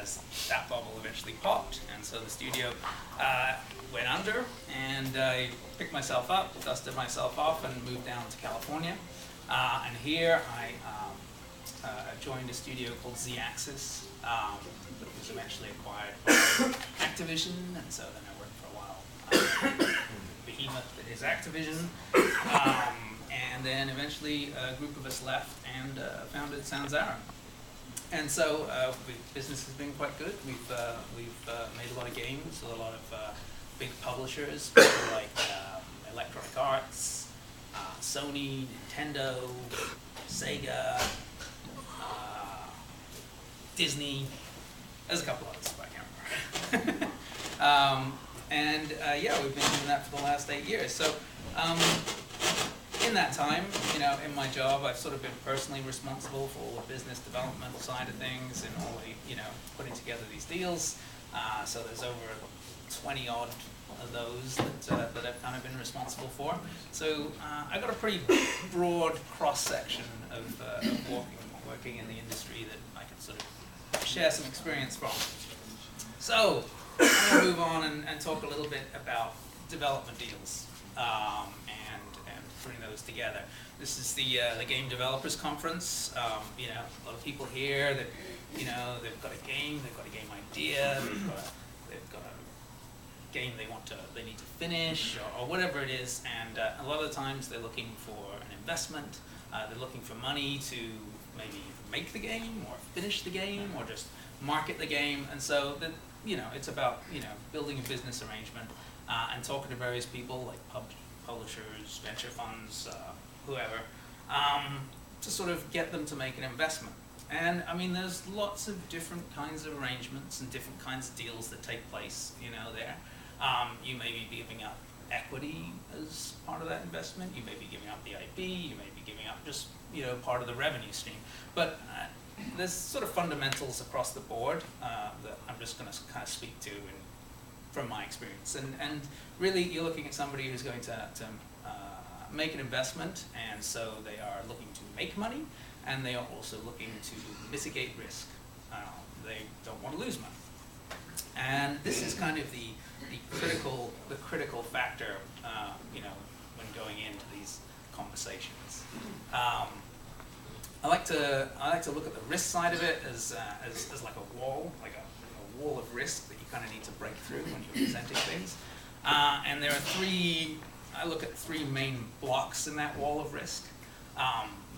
as that bubble eventually popped, and so the studio went under, and I picked myself up, dusted myself off, and moved down to California. And here I joined a studio called Z-Axis, that was eventually acquired by Activision, and so then I worked for a while. Behemoth that is Activision, and then eventually a group of us left and founded Sanzaru. And so business has been quite good. We've made a lot of games with a lot of big publishers, people like Electronic Arts, Sony, Nintendo, Sega, Disney. There's a couple others, but I can't remember. Yeah, we've been doing that for the last 8 years. So in that time, in my job, I've sort of been personally responsible for all the business developmental side of things and all the, putting together these deals. So there's over 20 odd of those that I've kind of been responsible for. So I got a pretty broad cross section of working in the industry that I can sort of share some experience from. So I'm going to move on and talk a little bit about development deals and putting those together. This is the Game Developers Conference. A lot of people here that they've got a game, they've got a game idea, they've got a game they need to finish or whatever it is, and a lot of the times they're looking for an investment. They're looking for money to maybe make the game or finish the game or just market the game, and so that it's about building a business arrangement and talking to various people like publishers, venture funds, whoever, to sort of get them to make an investment. And I mean, there's lots of different kinds of arrangements and different kinds of deals that take place, there. You may be giving up equity as part of that investment. You may be giving up the IP. You may be giving up just part of the revenue stream. But there's sort of fundamentals across the board that I'm just going to kind of speak to from my experience. And really, you're looking at somebody who's going to make an investment, and so they are looking to make money, and they are also looking to mitigate risk. They don't want to lose money. And this is kind of the critical factor, when going into these conversations. I like to look at the risk side of it as like a wall, like a wall of risk that you kind of need to break through when you're presenting things. And there are I look at three main blocks in that wall of risk.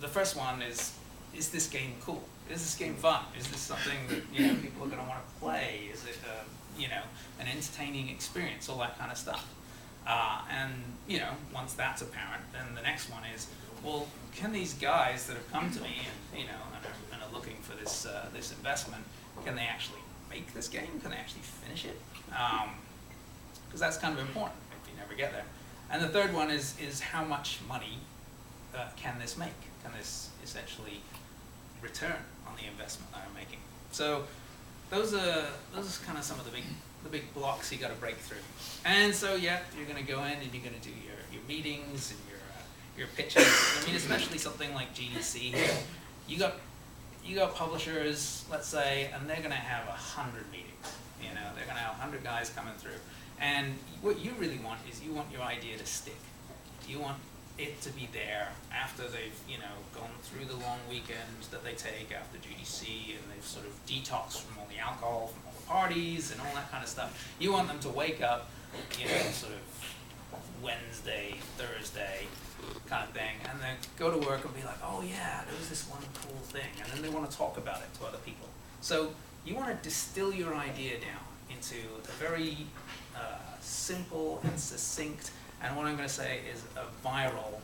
The first one is this game cool? Is this game fun? Is this something that people are going to want to play? Is it an entertaining experience? All that kind of stuff. And once that's apparent, then the next one is, well, can these guys that have come to me and and are looking for this investment, can they actually make this game? Can they actually finish it? Because that's kind of important if you never get there. And the third one is how much money can this make? Can this essentially return on the investment that I'm making? So those are kind of some of the big blocks you got to break through. And so you're going to go in and you're going to do your meetings and your pitches. I mean, especially something like GDC here. You got publishers, let's say, and they're going to have 100 meetings. They're going to have 100 guys coming through. And what you really want is you want your idea to stick. You want it to be there after they've gone through the long weekends that they take after GDC, and they've sort of detoxed from all the alcohol, from all the parties and all that kind of stuff. You want them to wake up, sort of Wednesday, Thursday kind of thing, and then go to work and be like, oh yeah, there was this one cool thing, and then they want to talk about it to other people. So you want to distill your idea down into a very simple and succinct, and what I'm going to say is a viral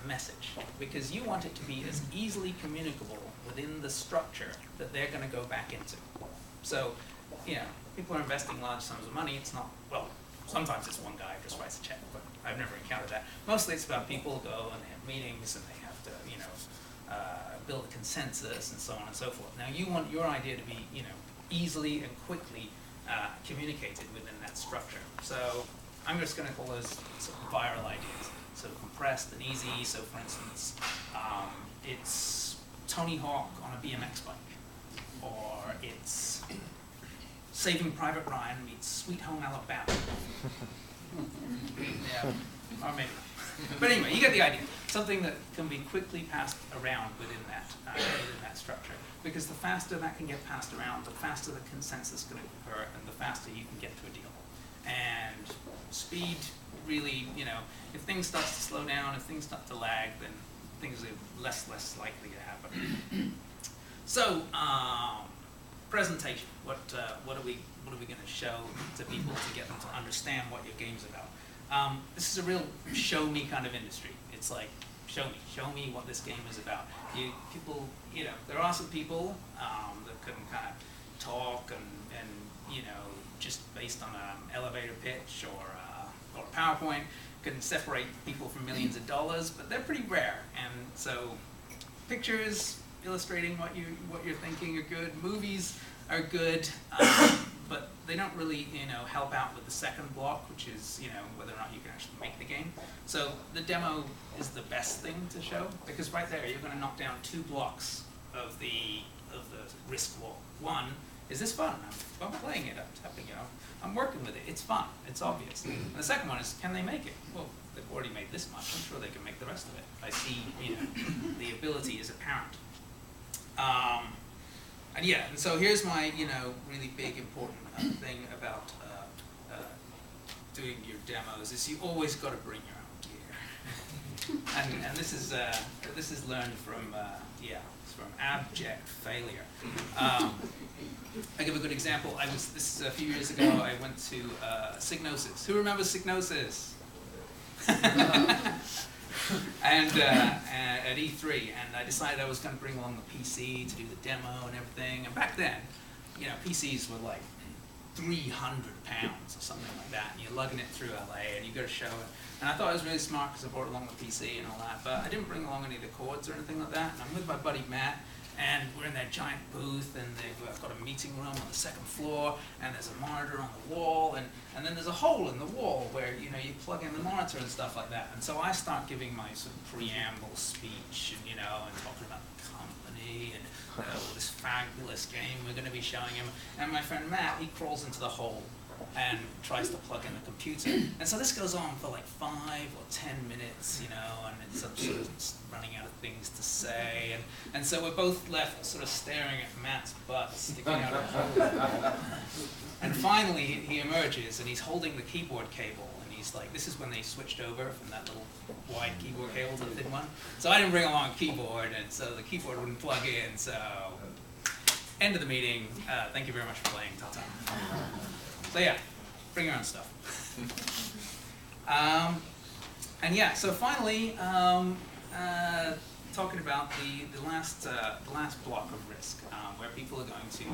message, because you want it to be as easily communicable within the structure that they're going to go back into. So, people are investing large sums of money. It's not, well, sometimes it's one guy who just writes a check, but I've never encountered that. Mostly it's about people go and they have meetings and they have to, build a consensus and so on and so forth. Now you want your idea to be, easily and quickly communicated within that structure. So I'm just going to call those sort of viral ideas. So compressed and easy. So for instance, it's Tony Hawk on a BMX bike, or it's Saving Private Ryan meets Sweet Home Alabama. Yeah, or maybe. But anyway, you get the idea. Something that can be quickly passed around within that structure. Because the faster that can get passed around, the faster the consensus can occur, and the faster you can get to a deal. And speed really, if things start to slow down, if things start to lag, then things are less likely to happen. So, presentation. What are we going to show to people to get them to understand what your game's about? This is a real show me kind of industry. It's like, show me what this game is about. There are some people that can kind of talk and just based on an elevator pitch or a PowerPoint, can separate people from millions of dollars, but they're pretty rare. And so, pictures illustrating what you're thinking are good. Movies are good, but they don't really help out with the second block, which is whether or not you can actually make the game. So the demo is the best thing to show, because right there you're going to knock down 2 blocks of the risk wall. One, is this fun? I'm playing it. I'm working with it. It's fun. It's obvious. And the second one is, can they make it? Well, they've already made this much. I'm sure they can make the rest of it. I see, the ability is apparent. And so here's my, really big important thing about doing your demos is you always got to bring your own gear. and this is learned from abject failure. I give a good example. This is a few years ago. I went to Psygnosis. Who remembers Psygnosis? And at E3, and I decided I was going to bring along the PC to do the demo and everything. And back then, PCs were like 300 pounds or something like that, and you're lugging it through LA, and you got to show it. And I thought it was really smart because I brought along the PC and all that, but I didn't bring along any of the cords or anything like that. And I'm with my buddy Matt, and we're in that giant booth, and they've got a meeting room on the second floor, and there's a monitor on the wall, and then there's a hole in the wall where you plug in the monitor and stuff like that. And so I start giving my sort of preamble speech, and talking about the company and this fabulous game we're going to be showing him. And my friend Matt, he crawls into the hole and tries to plug in the computer. And so this goes on for like 5 or 10 minutes, and it's I'm sort of running out of things to say. And so we're both left sort of staring at Matt's butt sticking out of the hole. And finally he emerges, and he's holding the keyboard cable. And he's like, this is when they switched over from that little wide keyboard cable to the thin one. So I didn't bring along a keyboard, and so the keyboard wouldn't plug in. So, end of the meeting. Thank you very much for playing. Ta-ta. So yeah, bring your own stuff. So finally, talking about the last block of risk, where people are going to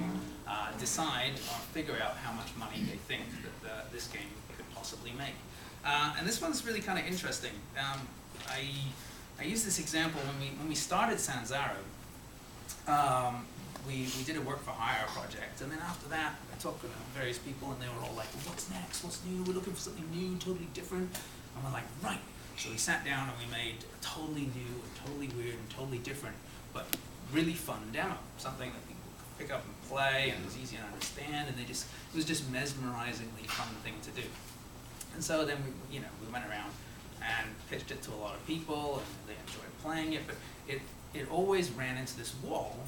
decide or figure out how much money they think that this game could possibly make. And this one's really kind of interesting. I use this example when we started Sanzaru. We did a work-for-hire project, and then after that, I talked to various people, and they were all like, what's next? What's new? We're looking for something new, totally different. And we're like, right. So we sat down, and we made a totally new, and totally weird, and totally different, but really fun demo. Something that people could pick up and play, and it was easy to understand, and it was just mesmerizingly fun thing to do. And so then we went around and pitched it to a lot of people, and they enjoyed playing it, but it always ran into this wall,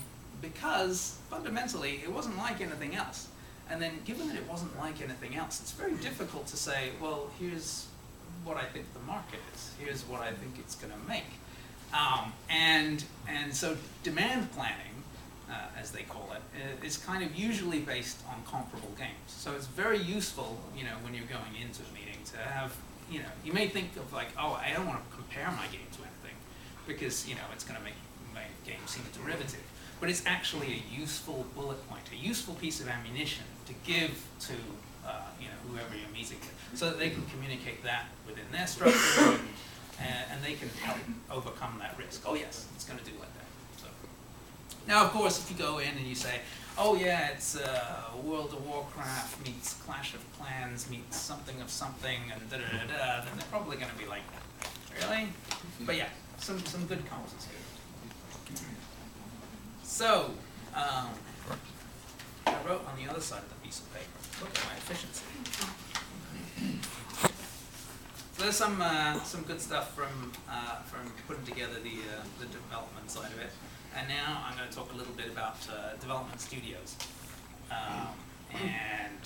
because fundamentally it wasn't like anything else. And then given that it wasn't like anything else, it's very difficult to say, well, here's what I think the market is. Here's what I think it's going to make. And so demand planning, as they call it, is kind of usually based on comparable games. So it's very useful, when you're going into a meeting to have, you may think of like, oh, I don't want to compare my game to anything because, it's going to make my game seem derivative. But it's actually a useful bullet point, a useful piece of ammunition to give to whoever you're meeting with, so that they can communicate that within their structure, and they can help overcome that risk. Oh yes, it's going to do like that. So now, of course, if you go in and you say, oh yeah, it's World of Warcraft meets Clash of Clans meets something of something, and da da da da, then they're probably going to be like, really? But yeah, some good comps here. So, I wrote on the other side of the piece of paper. Look at my efficiency. So there's some good stuff from putting together the development side of it. And now I'm going to talk a little bit about development studios and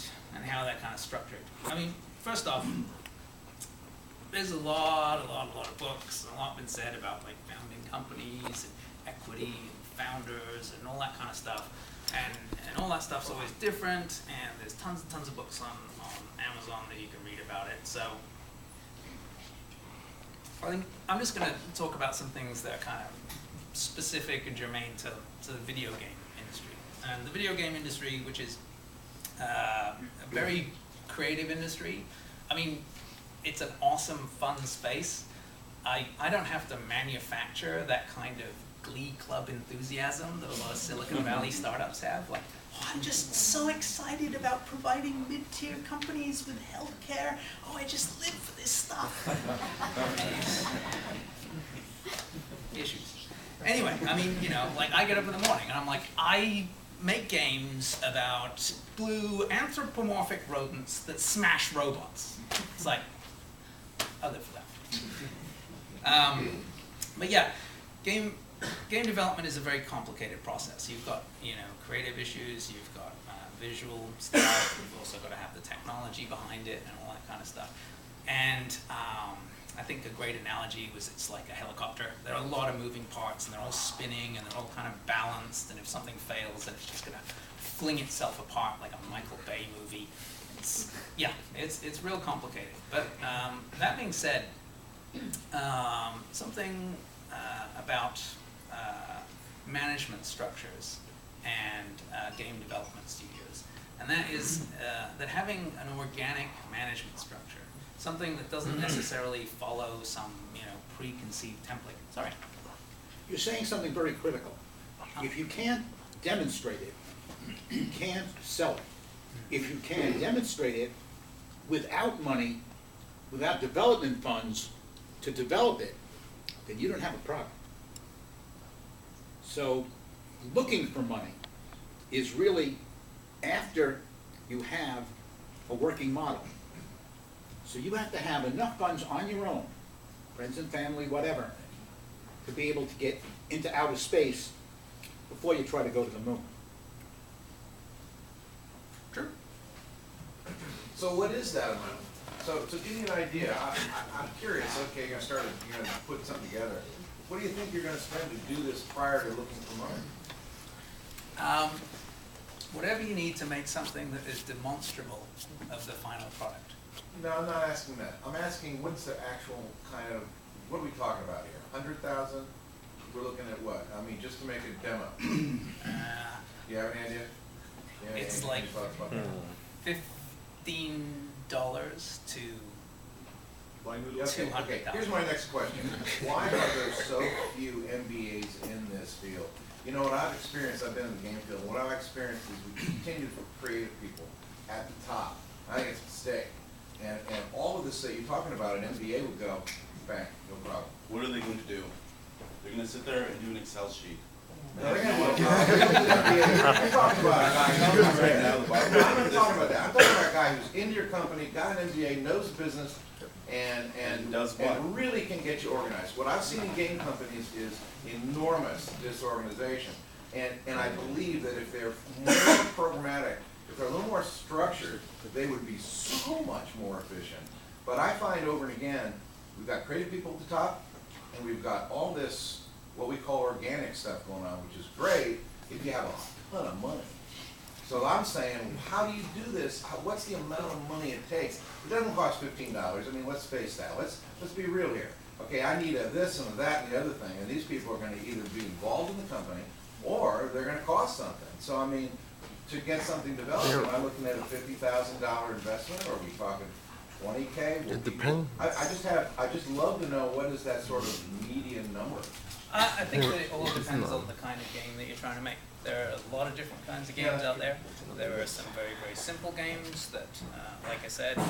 how they're kind of structured. I mean, first off, there's a lot of books and a lot been said about like founding companies and equity and founders and all that kind of stuff. And all that stuff's always different, and there's tons and tons of books on Amazon that you can read about it. So I think I'm just going to talk about some things that are kind of specific and germane to the video game industry. And the video game industry, which is a very creative industry, I mean, it's an awesome, fun space. I don't have to manufacture that kind of Glee Club enthusiasm that a lot of Silicon Valley startups have. Like, oh, I'm just so excited about providing mid-tier companies with healthcare. Oh, I just live for this stuff. Issues. Anyway, I mean, you know, like I get up in the morning and I'm like, I make games about blue anthropomorphic rodents that smash robots. It's like, I live for that. But yeah, game development is a very complicated process. You've got, you know, creative issues, you've got visual stuff, you've also got to have the technology behind it and all that kind of stuff. And I think a great analogy was it's like a helicopter. There are a lot of moving parts and they're all spinning and they're all kind of balanced, and if something fails then it's just going to fling itself apart like a Michael Bay movie. It's real complicated. But that being said, something about management structures and game development studios, and that is that having an organic management structure, something that doesn't necessarily follow some, you know, preconceived template. Sorry. You're saying something very critical. If you can't demonstrate it, you can't sell it. If you can't demonstrate it without money, without development funds to develop it, then you don't have a product. So looking for money is really after you have a working model. So you have to have enough funds on your own, friends and family, whatever, to be able to get into outer space before you try to go to the moon. True. So what is that amount? So to give you an idea, I'm curious. Okay, you're gonna put something together. What do you think you're gonna spend to do this prior to looking for money? Whatever you need to make something that is demonstrable of the final product. No, I'm not asking that. I'm asking what's the actual kind of, what are we talking about here? 100,000? We're looking at what? I mean, just to make a demo. You have any idea? It's like $15 to $200,000. Okay, here's my next question. Why are there so few MBAs in this field? You know what I've experienced, I've been in the game field, what I've experienced is we continue for creative people at the top. I think it's a mistake. And all of this that you're talking about, an MBA would go, bang, no problem. What are they going to do? They're going to sit there and do an Excel sheet. No, they're going to do I'm talking about a guy, I'm not talking about that. I'm talking about a guy who's into your company, got an MBA, knows business, and does what? And really can get you organized. What I've seen in game companies is enormous disorganization. And I believe that if they're more programmatic, if they're a little more structured, they would be so much more efficient. But I find over and again, we've got creative people at the top, and we've got all this, what we call organic stuff going on, which is great if you have a ton of money. So I'm saying, how do you do this? What's the amount of money it takes? It doesn't cost $15. I mean, let's face that. Let's be real here. Okay, I need a this and a that and the other thing, and these people are going to either be involved in the company or they're going to cost something. So I mean, to get something developed, am I looking at a $50,000 investment, or are we talking 20K? It depends. I just love to know what is that sort of median number. I think that it all depends on the kind of game that you're trying to make. There are a lot of different kinds of games out there. There are some very, very simple games that, like I said,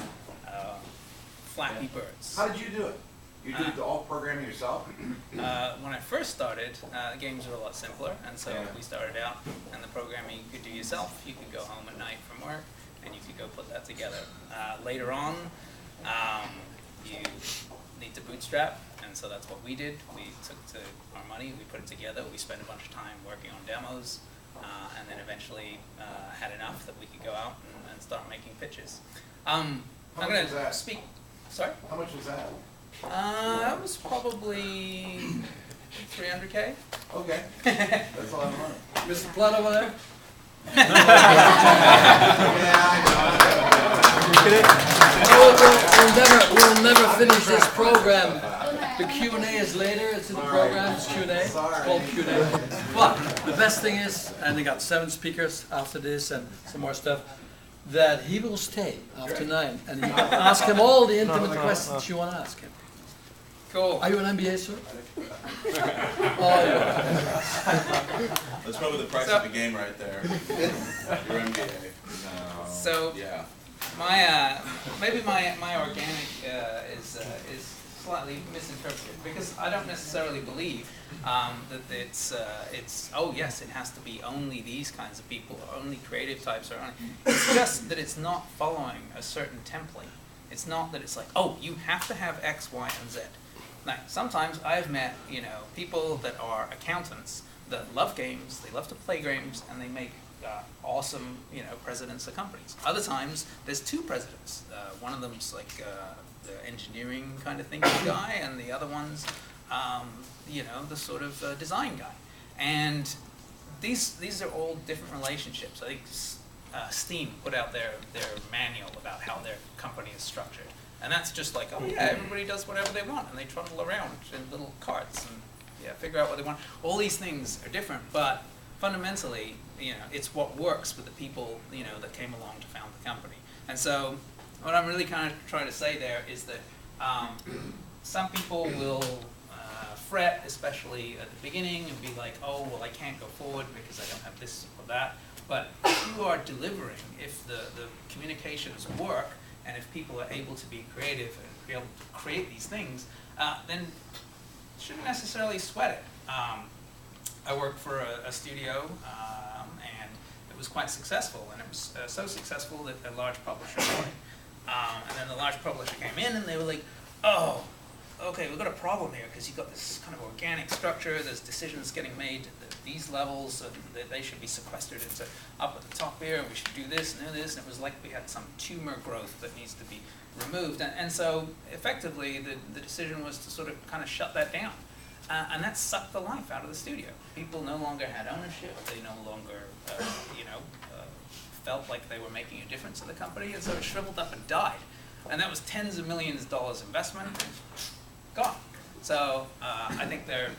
Flappy Birds. How did you do it? You did all programming yourself? When I first started, games were a lot simpler, and so Yeah. we started out, and the programming you could do yourself. You could go home at night from work, and you could go put that together. Later on, you need to bootstrap, and so that's what we did. We took our money, we put it together, we spent a bunch of time working on demos, and then eventually had enough that we could go out and start making pitches. I'm much going was to that? speak. Sorry? How much was that? That was probably 300K. Okay, that's a lot of money. Mr. Platt over there? We'll never finish this program. The Q&A is later, it's in the program, it's Q&A, it's called Q&A. But the best thing is, and they got 7 speakers after this and some more stuff, that he will stay after 9 and you can ask him all the intimate questions you want to ask him. Cool. Are you an MBA, sir? Oh, That's probably the price of the game right there. Your MBA. No. So, Yeah. maybe my organic is slightly misinterpreted, because I don't necessarily believe that it's oh yes, it has to be only these kinds of people, or only creative types, or only. It's just that it's not following a certain template. It's not that it's like, oh, you have to have X, Y, and Z. Now, sometimes I've met, people that are accountants that love games, they love to play games, and they make awesome, presidents of companies. Other times, there's 2 presidents. One of them's like the engineering kind of thinking guy, and the other one's, the sort of design guy. And these are all different relationships. I think Steam put out their manual about how their company is structured. And that's just like, oh yeah, everybody does whatever they want, and they trundle around in little carts and figure out what they want. All these things are different, but fundamentally, it's what works with the people, that came along to found the company. And so, what I'm really kind of trying to say there is that some people will fret, especially at the beginning, and be like, oh, well, I can't go forward because I don't have this or that. But if you are delivering, if the communications work, and if people are able to be creative and be able to create these things, then shouldn't necessarily sweat it. I worked for a studio, and it was quite successful, and it was so successful that a large publisher bought it. And then the large publisher came in, and they were like, oh, okay, we've got a problem here, because you've got this kind of organic structure, there's decisions getting made at these levels, and that they should be sequestered into up at the top here, and we should do this and do this, and it was like we had some tumor growth that needs to be removed. And so, effectively, the decision was to sort of kind of shut that down. And that sucked the life out of the studio. People no longer had ownership, they no longer, felt like they were making a difference in the company, and so it shriveled up and died. And that was tens of millions of dollars investment, gone. So I think there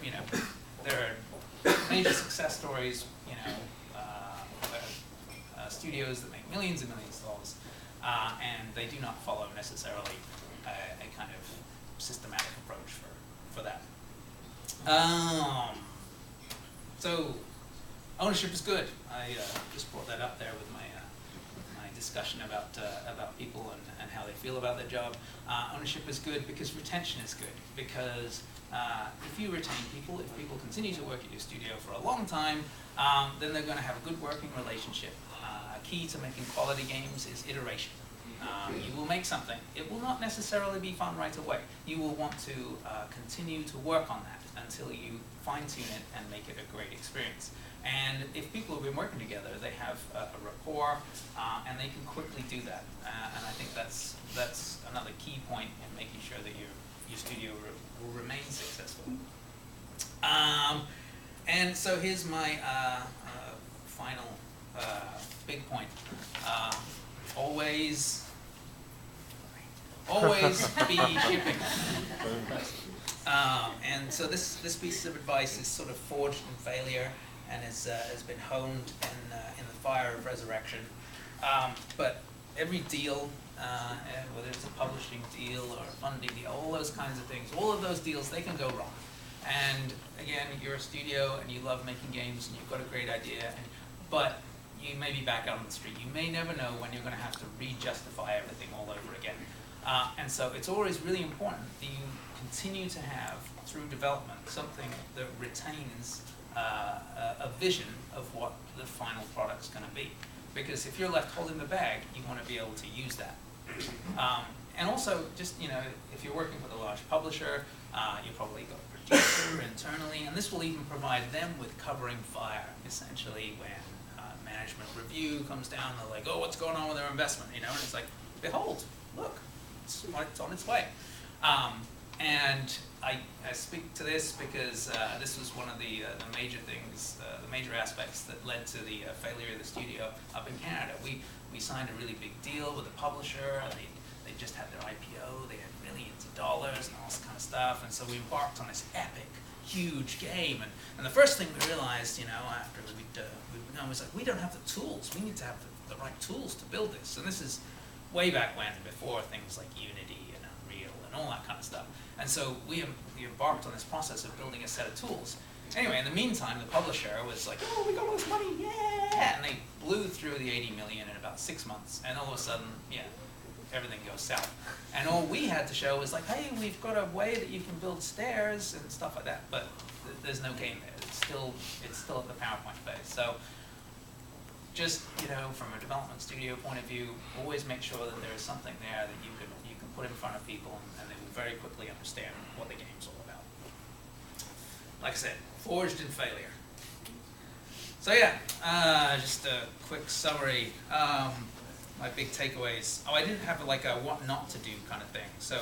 are major success stories, studios that make millions and millions of dollars, and they do not follow necessarily a kind of systematic approach for that. So ownership is good. I just brought that up there with my discussion about people and how they feel about their job. Ownership is good because retention is good, because if you retain people, if people continue to work at your studio for a long time, then they're going to have a good working relationship. Key to making quality games is iteration. You will make something. It will not necessarily be fun right away. You will want to continue to work on that until you fine-tune it and make it a great experience. And if people have been working together, they have a rapport, and they can quickly do that. And I think that's another key point in making sure that your studio will remain successful. And so here's my final big point. Always be shipping. And so this piece of advice is sort of forged in failure, and has been honed in the fire of resurrection. But every deal, whether it's a publishing deal or a funding deal, all those kinds of things, all of those deals, they can go wrong. And again, you're a studio and you love making games and you've got a great idea, but you may be back out on the street. You may never know when you're going to have to re-justify everything all over again. And so it's always really important that you continue to have, through development, something that retains a vision of what the final product's going to be. Because if you're left holding the bag, you want to be able to use that. And also, just, if you're working with a large publisher, you probably got a producer internally, and this will even provide them with covering fire, essentially, when management review comes down, they're like, oh, what's going on with our investment, and it's like, behold, look, it's on its way. And I speak to this because this was one of the major things, the major aspects that led to the failure of the studio up in Canada. We signed a really big deal with a publisher, and they just had their IPO, they had millions of dollars and all this kind of stuff, and so we embarked on this epic, huge game, and the first thing we realized, after we'd begun, was like, we don't have the tools, we need to have the right tools to build this, and this is way back when, before things like Unity and Unreal and all that kind of stuff, and so we embarked on this process of building a set of tools. Anyway, in the meantime, the publisher was like, oh, we got all this money, yeah, and they blew through the 80 million in about 6 months, and all of a sudden, everything goes south. And all we had to show was like, hey, we've got a way that you can build stairs and stuff like that, but there's no game there. It's still at the PowerPoint phase. So just, from a development studio point of view, always make sure that there is something there that you can put in front of people, and they will very quickly understand what the game's all about. Like I said, forged in failure. So just a quick summary. My big takeaways. Oh, I didn't have like a what not to do kind of thing. So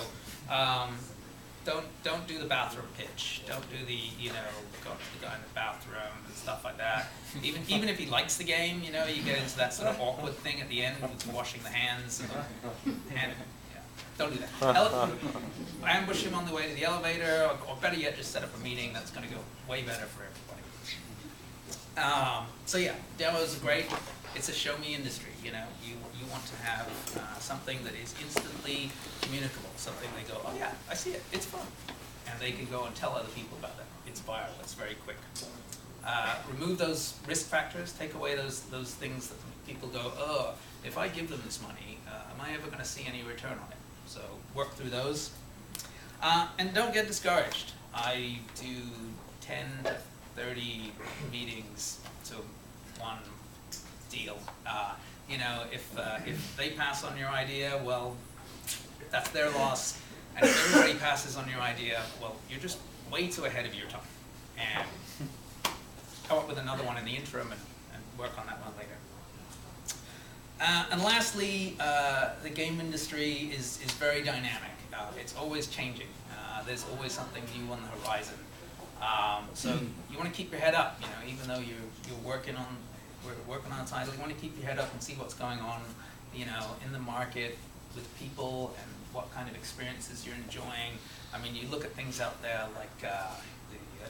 don't do the bathroom pitch. Don't do the go up to the guy in the bathroom and stuff like that. Even if he likes the game, you get into that sort of awkward thing at the end with washing the hands and don't do that. Ambush him on the way to the elevator, or better yet, just set up a meeting. That's going to go way better for everybody. Demos are great. It's a show me industry. You want to have something that is instantly communicable, something they go, oh yeah, I see it, it's fun. And they can go and tell other people about that. It's viral, it's very quick. Remove those risk factors, take away those things that people go, oh, if I give them this money, am I ever going to see any return on it? So work through those. And don't get discouraged. I do 10 to 30 meetings to one deal. If they pass on your idea, well, that's their loss. And if everybody passes on your idea, well, you're just way too ahead of your time. And come up with another one in the interim and work on that one later. And lastly, the game industry is very dynamic. It's always changing. There's always something new on the horizon. So you want to keep your head up. Even though you're working on a title, you want to keep your head up and see what's going on, in the market with people and what kind of experiences you're enjoying. I mean, you look at things out there like the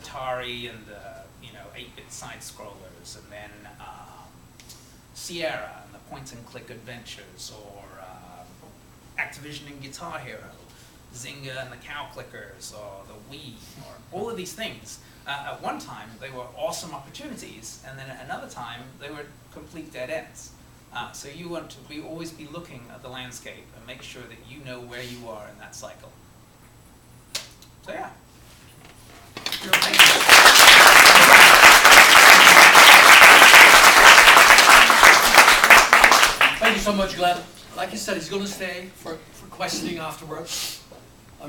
Atari and the 8-bit side scrollers, and then Sierra and the point-and-click adventures, or Activision and Guitar Hero, Zynga and the cow clickers, or the Wii, or all of these things. At one time, they were awesome opportunities, and then at another time, they were complete dead ends. So you want to always be looking at the landscape and make sure that you know where you are in that cycle. So yeah. Thank you so much, Glenn. Like you said, he's going to stay for questioning afterwards.